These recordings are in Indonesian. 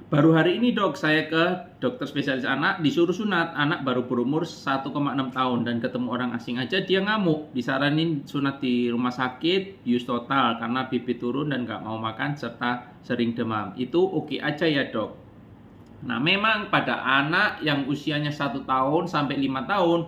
Baru hari ini dok, saya ke dokter spesialis anak, disuruh sunat. Anak baru berumur 1,6 tahun dan ketemu orang asing aja dia ngamuk. Disaranin sunat di rumah sakit, bius total karena BP turun dan nggak mau makan serta sering demam. Itu oke aja ya dok. Nah memang pada anak yang usianya 1 tahun sampai 5 tahun,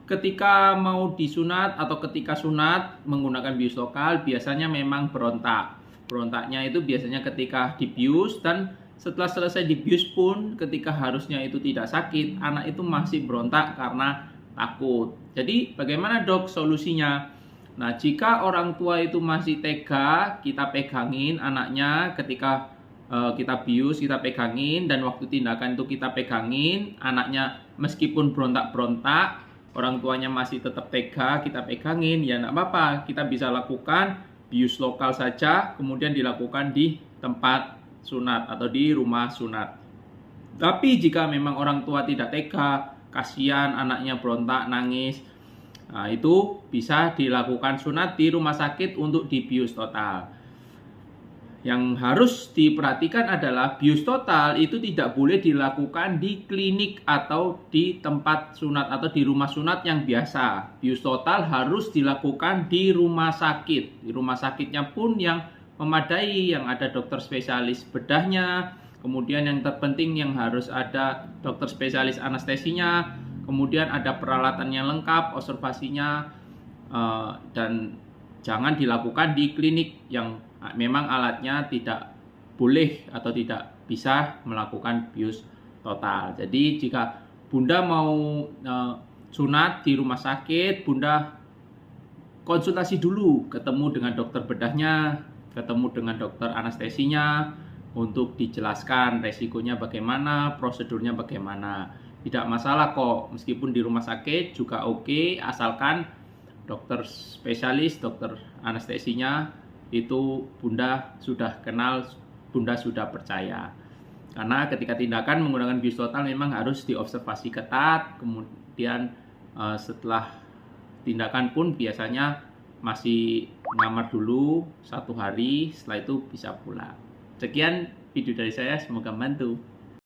ketika mau disunat atau ketika sunat menggunakan bius lokal biasanya memang berontak. Berontaknya itu biasanya ketika dibius, dan setelah selesai dibius pun ketika harusnya itu tidak sakit, anak itu masih berontak karena takut. Jadi bagaimana dok solusinya? Nah jika orang tua itu masih tega, kita pegangin anaknya ketika kita bius, kita pegangin, dan waktu tindakan itu kita pegangin, anaknya meskipun berontak-berontak, orang tuanya masih tetap tega, kita pegangin, ya enggak apa-apa, kita bisa lakukan bius lokal saja, kemudian dilakukan di tempat sunat atau di rumah sunat. Tapi jika memang orang tua tidak tega, kasihan anaknya berontak, nangis, nah itu bisa dilakukan sunat di rumah sakit untuk dibius total. Yang harus diperhatikan adalah bius total itu tidak boleh dilakukan di klinik atau di tempat sunat atau di rumah sunat yang biasa. Bius total harus dilakukan di rumah sakit. Di rumah sakitnya pun yang memadai, yang ada dokter spesialis bedahnya, kemudian yang terpenting yang harus ada dokter spesialis anestesinya, kemudian ada peralatan yang lengkap, observasinya, dan jangan dilakukan di klinik yang memang alatnya tidak boleh atau tidak bisa melakukan bius total. Jadi jika Bunda mau sunat di rumah sakit, Bunda konsultasi dulu, ketemu dengan dokter bedahnya, ketemu dengan dokter anestesinya untuk dijelaskan resikonya bagaimana, prosedurnya bagaimana. Tidak masalah kok, meskipun di rumah sakit juga oke, asalkan dokter spesialis, dokter anestesinya itu Bunda sudah kenal, Bunda sudah percaya. Karena ketika tindakan menggunakan bius total memang harus diobservasi ketat, kemudian setelah tindakan pun biasanya masih ngamar dulu 1 hari, setelah itu bisa pulang. Sekian video dari saya, semoga membantu.